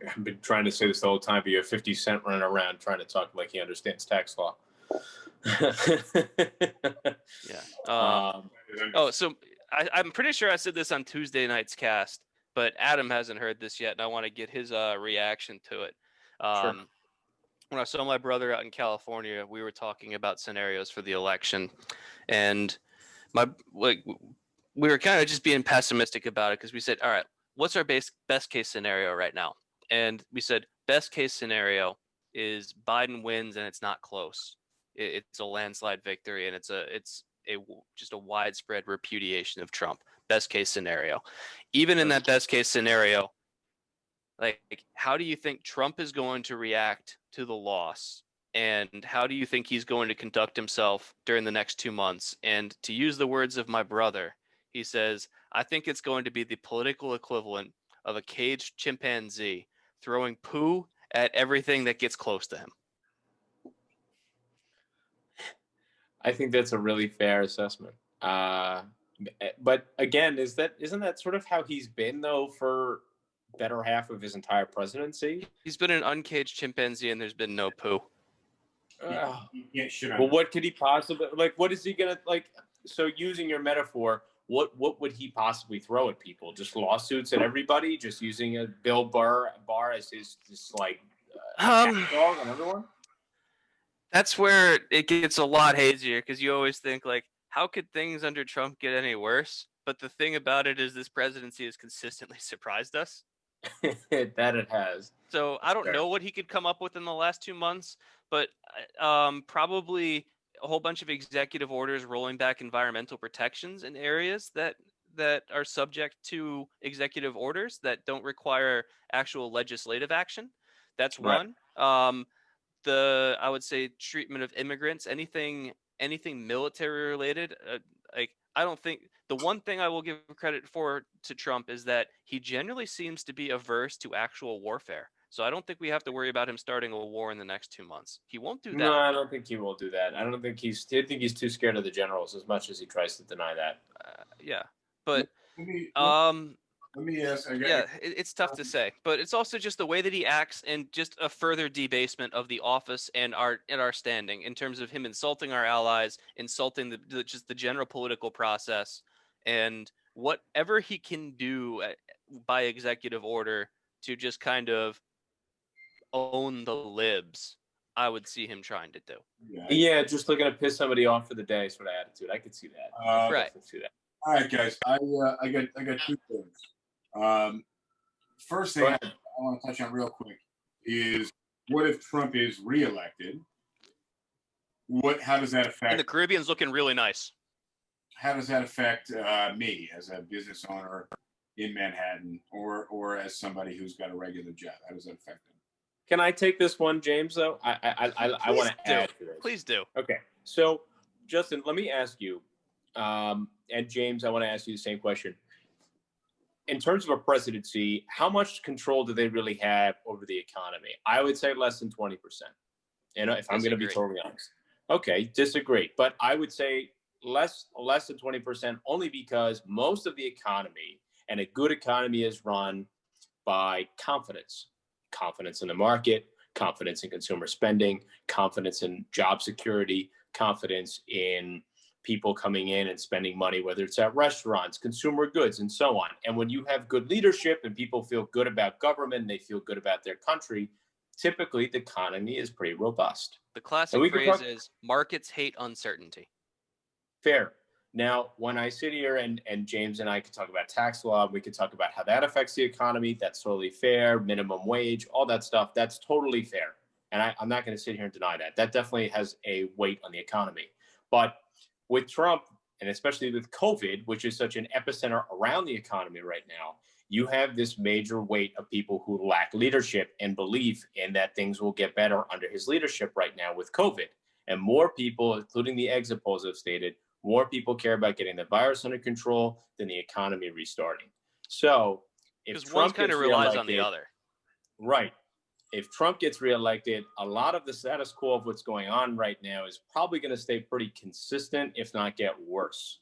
I've been trying to say this the whole time, but you have 50 Cent running around trying to talk like he understands tax law. Yeah. So I'm pretty sure I said this on Tuesday night's cast, but Adam hasn't heard this yet, and I want to get his reaction to it. Sure. When I saw my brother out in California, we were talking about scenarios for the election, and we were kind of just being pessimistic about it because we said, all right, what's our best case scenario right now? And we said, best case scenario is Biden wins and it's not close. It's a landslide victory, and it's just a widespread repudiation of Trump. Best case scenario. Even in that best case scenario, like, how do you think Trump is going to react to the loss? And how do you think he's going to conduct himself during the next 2 months? And to use the words of my brother, he says, I think it's going to be the political equivalent of a caged chimpanzee throwing poo at everything that gets close to him. I think that's a really fair assessment. But again, isn't that sort of how he's been, though, for better half of his entire presidency? He's been an uncaged chimpanzee, and there's been no poo. You can't shit on Well, him. what could he possibly, like? What is he gonna, like? So, using your metaphor, what would he possibly throw at people? Just lawsuits at everybody? Just using a Bill Barr as his just like dog on everyone? That's where it gets a lot hazier, because you always think, like, how could things under Trump get any worse? But the thing about it is this presidency has consistently surprised us. That it has. So I don't know what he could come up with in the last 2 months, but probably a whole bunch of executive orders rolling back environmental protections in areas that are subject to executive orders that don't require actual legislative action. That's one. Right. I would say treatment of immigrants, anything military related. Like, I don't think, the one thing I will give credit to Trump is that he generally seems to be averse to actual warfare. So I don't think we have to worry about him starting a war in the next 2 months. He won't do that. No, I don't think he will do that. I think he's too scared of the generals as much as he tries to deny that. Yeah, but let me ask. it's tough to say, but it's also just the way that he acts, and just a further debasement of the office and our standing, in terms of him insulting our allies, insulting just the general political process, and whatever he can do by executive order to just kind of own the libs, I would see him trying to do. Yeah, just looking to piss somebody off for the day sort of attitude. I could see that. Right. See that. All right, guys. I got two things. First thing I want to touch on real quick is, what if Trump is reelected? How does that affect? And the Caribbean's looking really nice. How does that affect me as a business owner in Manhattan, or as somebody who's got a regular job? How does that affect them? Can I take this one, James? Though I want to add to this. Please do. Okay, so Justin, let me ask you, and James, I want to ask you the same question. In terms of a presidency, how much control do they really have over the economy? I would say less than 20%. And if I'm going to be totally honest, okay, disagree. But I would say less than 20%, only because most of the economy, and a good economy, is run by confidence in the market, confidence in consumer spending, confidence in job security, confidence in people coming in and spending money, whether it's at restaurants, consumer goods, and so on. And when you have good leadership and people feel good about government, and they feel good about their country, typically the economy is pretty robust. The classic phrase is, markets hate uncertainty. Fair. Now, when I sit here and James and I could talk about tax law, we could talk about how that affects the economy. That's totally fair. Minimum wage, all that stuff. That's totally fair. And I'm not going to sit here and deny that. That definitely has a weight on the economy. But with Trump, and especially with COVID, which is such an epicenter around the economy right now, you have this major weight of people who lack leadership and belief in that things will get better under his leadership right now with COVID. And more people, including the exit polls have stated, more people care about getting the virus under control than the economy restarting. So if Because one Trump kind of gets relies on the reelected, other. right. If Trump gets reelected, a lot of the status quo of what's going on right now is probably going to stay pretty consistent, if not get worse.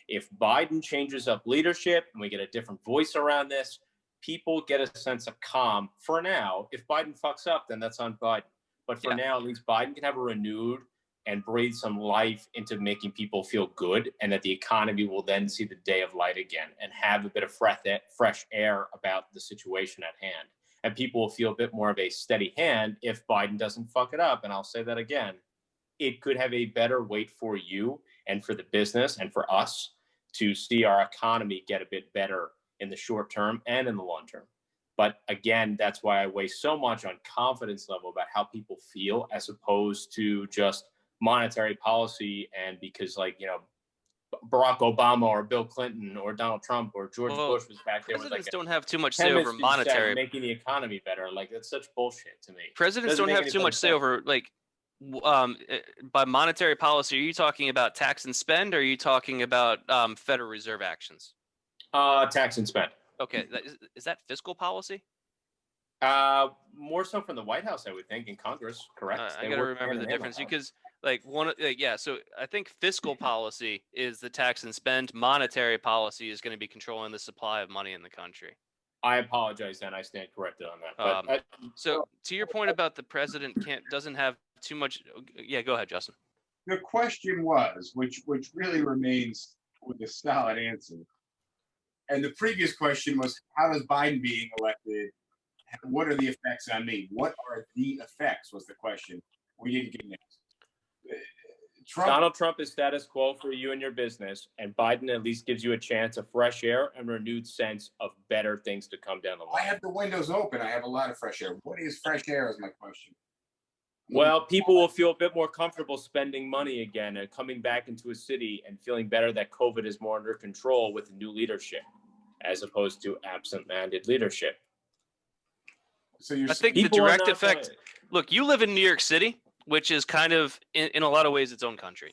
If Biden changes up leadership and we get a different voice around this, people get a sense of calm for now. If Biden fucks up, then that's on Biden. But for now, at least Biden can have a renewed and breathe some life into making people feel good, and that the economy will then see the day of light again and have a bit of fresh air about the situation at hand. And people will feel a bit more of a steady hand if Biden doesn't fuck it up. And I'll say that again, it could have a better weight for you and for the business and for us to see our economy get a bit better in the short term and in the long term. But again, that's why I weigh so much on confidence level about how people feel as opposed to just monetary policy. And because, like, you know, Barack Obama or Bill Clinton or Donald Trump or George Bush was back there with Presidents like don't have too much say over monetary. making the economy better. Like, that's such bullshit to me. Presidents don't have too much say over, like, by monetary policy. Are you talking about tax and spend, or are you talking about Federal Reserve actions? Tax and spend. Okay, is that fiscal policy? More so from the White House, I would think, in Congress. Correct. I got to remember the difference because, like, so I think fiscal policy is the tax and spend. Monetary policy is going to be controlling the supply of money in the country. I apologize, then I stand corrected on that. But so to your point about the president doesn't have too much. Yeah, go ahead, Justin. The question was, which really remains with a solid answer. And the previous question was, how does Biden being elected, what are the effects on me? What are the effects was the question. We didn't get an answer. Donald Trump is status quo for you and your business, and Biden at least gives you a chance of fresh air and renewed sense of better things to come down the line. I have the windows open. I have a lot of fresh air. What is fresh air is my question. Well, people will feel a bit more comfortable spending money again and coming back into a city and feeling better that COVID is more under control with new leadership as opposed to absent-minded leadership. So I think the direct effect, look, you live in New York City, which is kind of, in a lot of ways, its own country.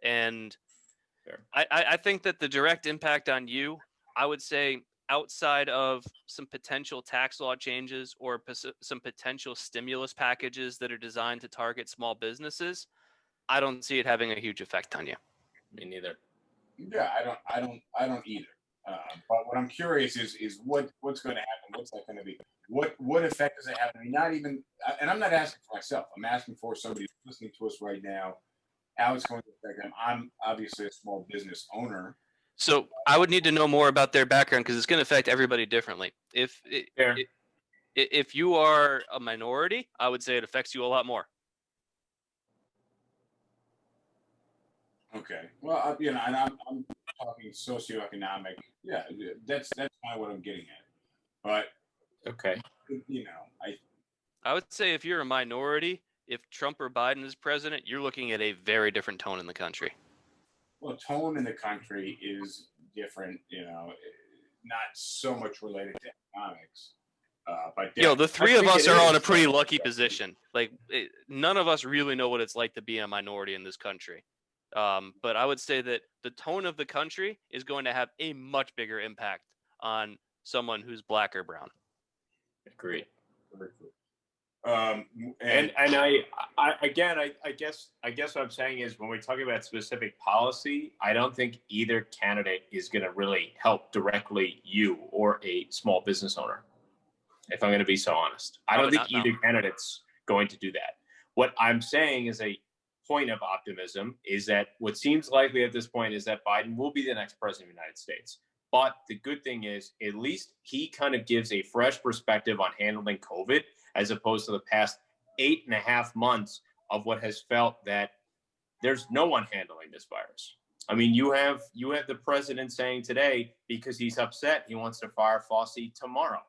And I think that the direct impact on you, I would say, outside of some potential tax law changes or some potential stimulus packages that are designed to target small businesses, I don't see it having a huge effect on you. Me neither. Yeah, I don't either. But what I'm curious is what's going to happen. What's that going to be? What effect does it have? I mean, not even, and I'm not asking for myself. I'm asking for somebody who's listening to us right now. How it's going to affect them. I'm obviously a small business owner. So I would need to know more about their background because it's going to affect everybody differently. If you are a minority, I would say it affects you a lot more. Okay. Well, you know, and I'm talking socioeconomic. Yeah, that's kind of what I'm getting at. But okay, you know, I would say if you're a minority, if Trump or Biden is president, you're looking at a very different tone in the country. Well, tone in the country is different, you know, not so much related to economics. But the three of us are all in a pretty lucky position. Like, none of us really know what it's like to be a minority in this country. But I would say that the tone of the country is going to have a much bigger impact on someone who's black or brown. Agreed. And I guess what I'm saying is when we talk about specific policy, I don't think either candidate is going to really help directly you or a small business owner. If I'm going to be so honest, I don't think either candidate's going to do that. What I'm saying is a point of optimism is that what seems likely at this point is that Biden will be the next president of the United States. But the good thing is, at least he kind of gives a fresh perspective on handling COVID, as opposed to the past 8.5 months of what has felt that there's no one handling this virus. I mean, you have the president saying today, because he's upset, he wants to fire Fossey tomorrow.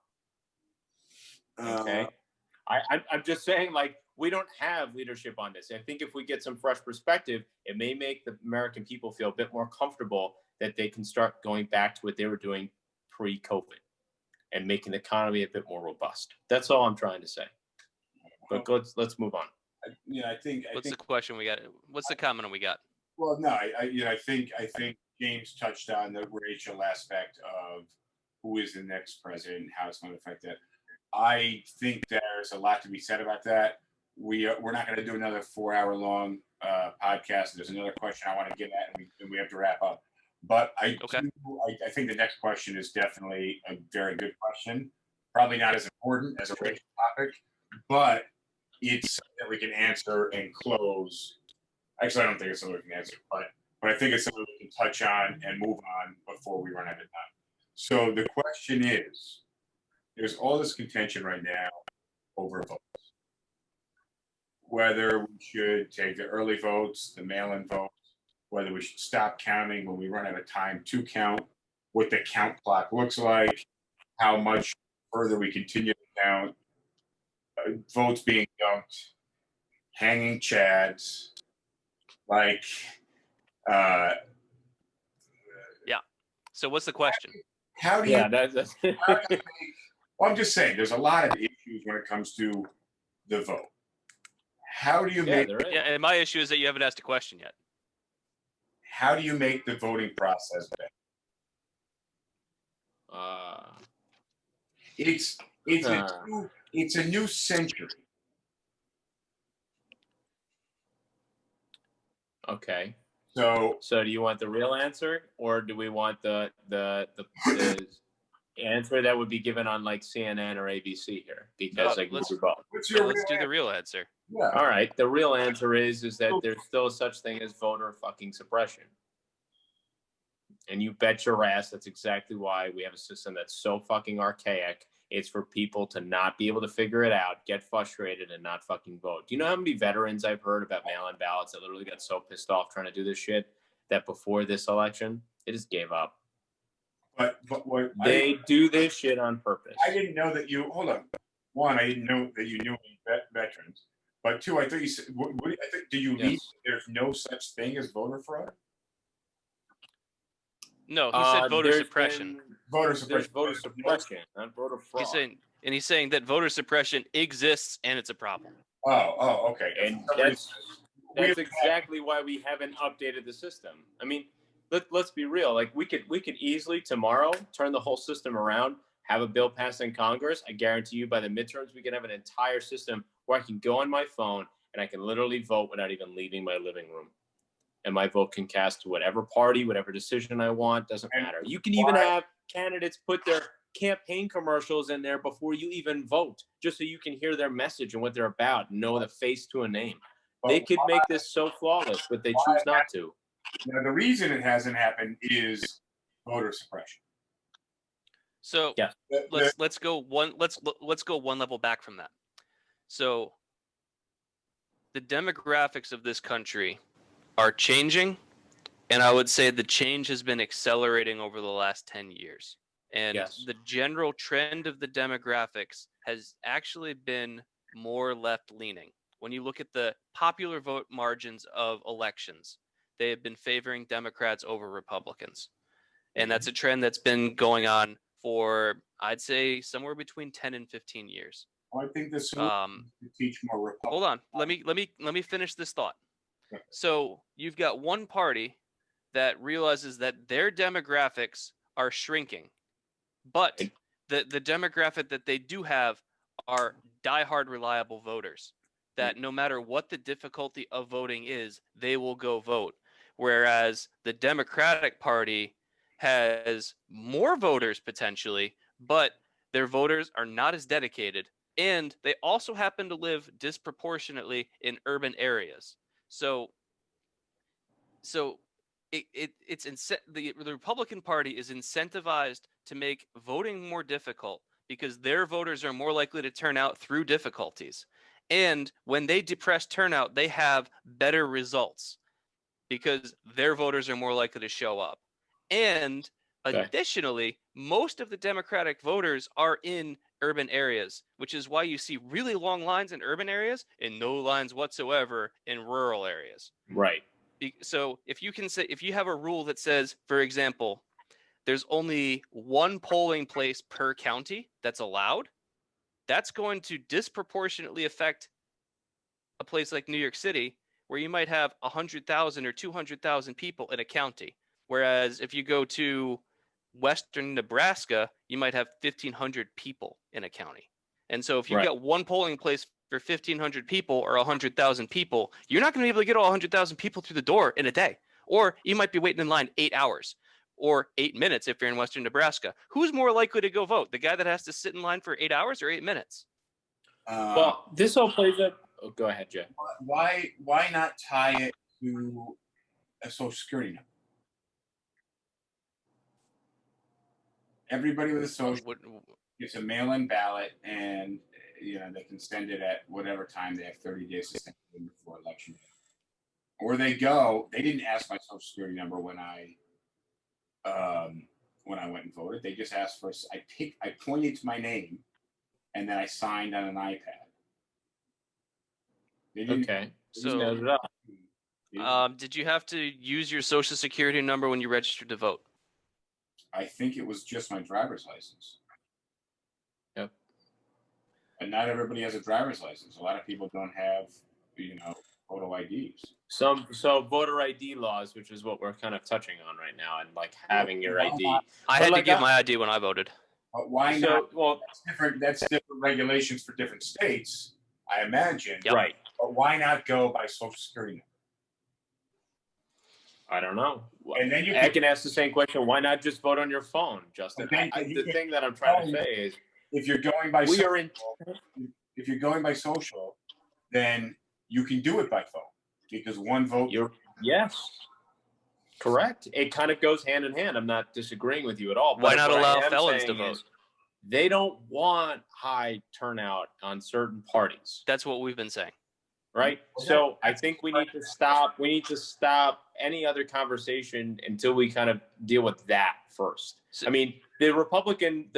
Okay. I'm just saying, like, we don't have leadership on this. I think if we get some fresh perspective, it may make the American people feel a bit more comfortable that they can start going back to what they were doing pre-COVID and making the economy a bit more robust. That's all I'm trying to say. But let's move on. I think. What's the question we got? What's the comment we got? Well, no, I think James touched on the racial aspect of who is the next president, how it's going to affect that. I think there's a lot to be said about that. We're not going to do another 4-hour-long podcast. There's another question I want to get at, and we have to wrap up. But I think the next question is definitely a very good question. Probably not as important as a racial topic, but it's something that we can answer and close. Actually, I don't think it's something we can answer, but I think it's something we can touch on and move on before we run out of time. So the question is, there's all this contention right now over votes. Whether we should take the early votes, the mail-in votes, whether we should stop counting when we run out of time to count, what the count clock looks like, how much further we continue to count, votes being dumped, hanging chads, like, yeah. So what's the question? How do you? Yeah, that's Well, I'm just saying, there's a lot of issues when it comes to the vote. How do you make? Yeah, and my issue is that you haven't asked a question yet. How do you make the voting process better? It's a new century. Okay. So do you want the real answer, or do we want the answer that would be given on like CNN or ABC here? Because let's do the real answer. Yeah. All right. The real answer is that there's still such thing as voter fucking suppression. And you bet your ass that's exactly why we have a system that's so fucking archaic. It's for people to not be able to figure it out, get frustrated, and not fucking vote. Do you know how many veterans I've heard about mail-in ballots that literally got so pissed off trying to do this shit that before this election, they just gave up? But what they do this shit on purpose. I didn't know that you. Hold on. One, I didn't know that you knew any veterans. But two, I thought you said. Do you mean there's no such thing as voter fraud? No, he said voter suppression. Voter suppression. Voter suppression, not voter fraud. He's saying that voter suppression exists and it's a problem. Oh, okay. And that's exactly why we haven't updated the system. I mean, let's be real. Like we could easily tomorrow turn the whole system around, have a bill passed in Congress. I guarantee you by the midterms, we can have an entire system where I can go on my phone and I can literally vote without even leaving my living room. And my vote can cast to whatever party, whatever decision I want, doesn't matter. You can even have candidates put their campaign commercials in there before you even vote, just so you can hear their message and what they're about, know the face to a name. They could make this so flawless, but they choose not to. Now, the reason it hasn't happened is voter suppression. So let's go one level back from that. So the demographics of this country are changing, and I would say the change has been accelerating over the last 10 years. And the general trend of the demographics has actually been more left-leaning. When you look at the popular vote margins of elections, they have been favoring Democrats over Republicans. And that's a trend that's been going on for, I'd say, somewhere between 10 and 15 years. I think this will teach more Republicans. Hold on. Let me finish this thought. So you've got one party that realizes that their demographics are shrinking, but the demographic that they do have are diehard reliable voters that no matter what the difficulty of voting is, they will go vote. Whereas the Democratic Party has more voters potentially, but their voters are not as dedicated, and they also happen to live disproportionately in urban areas. So the Republican Party is incentivized to make voting more difficult because their voters are more likely to turn out through difficulties. And when they depress turnout, they have better results. because their voters are more likely to show up. And Okay. additionally, most of the Democratic voters are in urban areas, which is why you see really long lines in urban areas and no lines whatsoever in rural areas. Right. So if you have a rule that says, for example, there's only one polling place per county that's allowed, that's going to disproportionately affect a place like New York City, where you might have 100,000 or 200,000 people in a county. Whereas if you go to western Nebraska, you might have 1,500 people in a county. And so if you Right. get one polling place for 1,500 people or 100,000 people, you're not going to be able to get all 100,000 people through the door in a day. Or you might be waiting in line 8 hours or 8 minutes if you're in western Nebraska. Who's more likely to go vote? The guy that has to sit in line for 8 hours or 8 minutes? Well, this all plays up. Oh, go ahead, Jay. Why not tie it to a social security number? Everybody with a social gets a mail-in ballot, and they can send it at whatever time. They have 30 days to send it in before election day. Or they didn't ask my social security number when I went and voted. They just asked for, I pointed to my name, and then I signed on an iPad. Okay. So, did you have to use your social security number when you registered to vote? I think it was just my driver's license. Yep. And not everybody has a driver's license. A lot of people don't have, photo IDs. So voter ID laws, which is what we're kind of touching on right now, and like having your ID. I had to give my ID when I voted. But why not? Well, that's different regulations for different states, I imagine. Yep. Right. But why not go by social security number? I don't know. And then I can ask the same question. Why not just vote on your phone, Justin? The thing that I'm trying to say is, if you're going by if you're going by social, then you can do it by phone because one vote. Yes, correct. It kind of goes hand in hand. I'm not disagreeing with you at all. Why not allow felons to vote? They don't want high turnout on certain parties. That's what we've been saying. Right. So I think we need to stop. We need to stop any other conversation until we kind of deal with that first. I mean, the Republican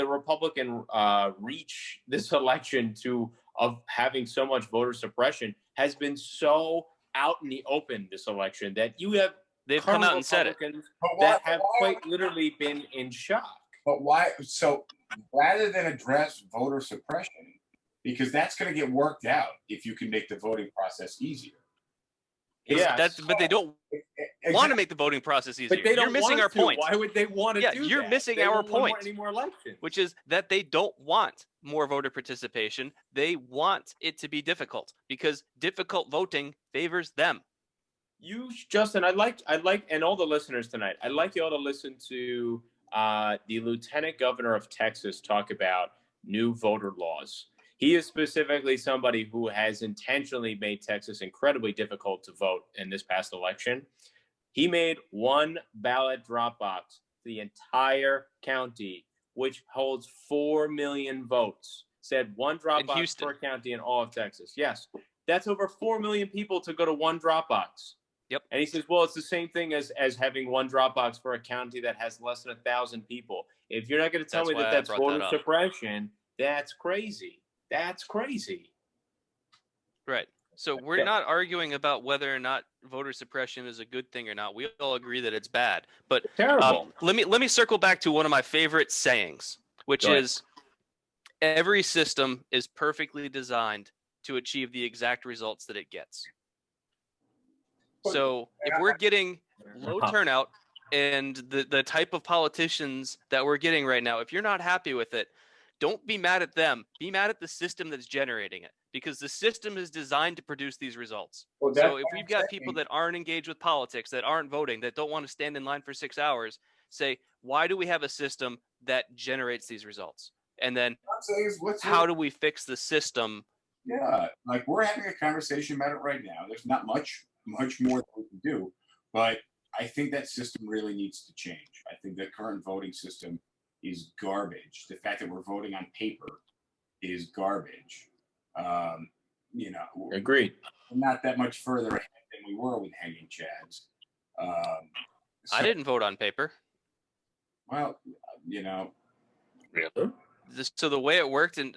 reach this election of having so much voter suppression has been so out in the open this election that they've come out and said it. That have quite literally been in shock. But why? So rather than address voter suppression, because that's going to get worked out if you can make the voting process easier. Yeah, but they don't want to make the voting process easier. But you're missing our point. Why would they want to do that? Yeah, you're missing our point. Any more elections. Which is that they don't want more voter participation. They want it to be difficult because difficult voting favors them. Justin, I like, and all the listeners tonight, I'd like you all to listen to the Lieutenant Governor of Texas talk about new voter laws. He is specifically somebody who has intentionally made Texas incredibly difficult to vote in this past election. He made one ballot drop box for the entire county, which holds 4 million votes. Said one drop box per county in all of Texas. Yes, that's over 4 million people to go to one drop box. Yep. And he says, well, it's the same thing as having one drop box for a county that has less than 1,000 people. If you're not going to tell me that that's voter suppression, that's crazy. That's crazy. Right. So we're not arguing about whether or not voter suppression is a good thing or not. We all agree that it's bad. But terrible. Let me circle back to one of my favorite sayings, which is every system is perfectly designed to achieve the exact results that it gets. So if we're getting low turnout and the type of politicians that we're getting right now, if you're not happy with it, don't be mad at them. Be mad at the system that's generating it, because the system is designed to produce these results. So if we've got people that aren't engaged with politics, that aren't voting, that don't want to stand in line for 6 hours, say, why do we have a system that generates these results? And then how do we fix the system? Yeah, like we're having a conversation about it right now. There's not much more that we can do, but I think that system really needs to change. I think the current voting system is garbage. The fact that we're voting on paper is garbage. Agreed. We're not that much further ahead than we were with hanging chads. I didn't vote on paper. Well, you know, Really? So the way it worked in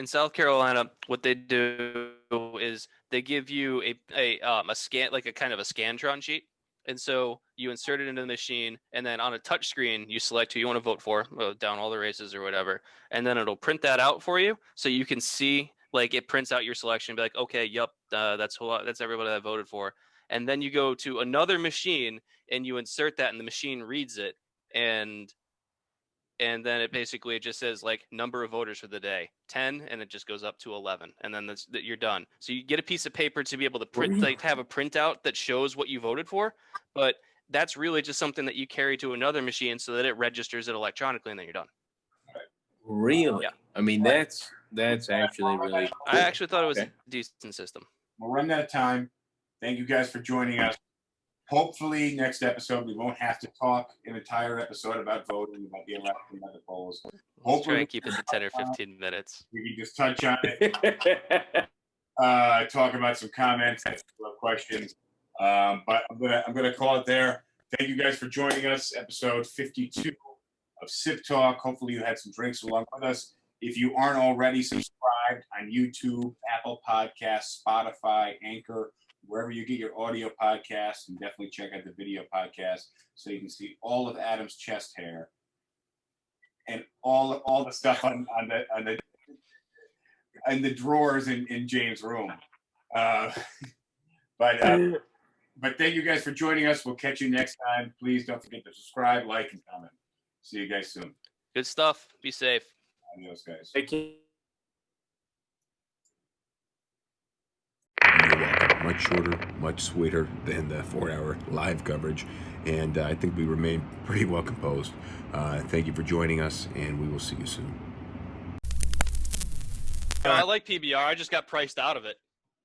South Carolina, what they do is they give you a scan, like a kind of a Scantron sheet, and so you insert it into the machine, and then on a touch screen you select who you want to vote for, down all the races or whatever, and then it'll print that out for you, so you can see, like, it prints out your selection, be like, okay, yep, that's everybody that I voted for, and then you go to another machine and you insert that, and the machine reads it, and then it basically just says, like, number of voters for the day, 10, and it just goes up to 11, and then you're done. So you get a piece of paper to be able to print, like, have a printout that shows what you voted for, but that's really just something that you carry to another machine so that it registers it electronically, and then you're done. Really? Yeah. I mean, that's actually really cool. I actually thought it was Okay. a decent system. we'll run out of time. Thank you guys for joining us. Hopefully, next episode we won't have to talk an entire episode about voting, about the election, about the polls. Let's Hopefully, try and keep it to 10 or 15 minutes. we can just touch on it, talk about some comments, and questions. But I'm gonna call it there. Thank you guys for joining us. Episode 52 of SipTalk. Hopefully, you had some drinks along with us. If you aren't already subscribed on YouTube, Apple Podcasts, Spotify, Anchor, wherever you get your audio podcasts, and definitely check out the video podcast so you can see all of Adam's chest hair and all the stuff on the drawers in James' room. But thank you guys for joining us. We'll catch you next time. Please don't forget to subscribe, like, and comment. See you guys soon. Good stuff. Be safe. Adios, guys. Thank you. You're welcome. Much shorter, much sweeter than the 4-hour live coverage. And I think we remain pretty well composed. Thank you for joining us, and we will see you soon. I like PBR. I just got priced out of it.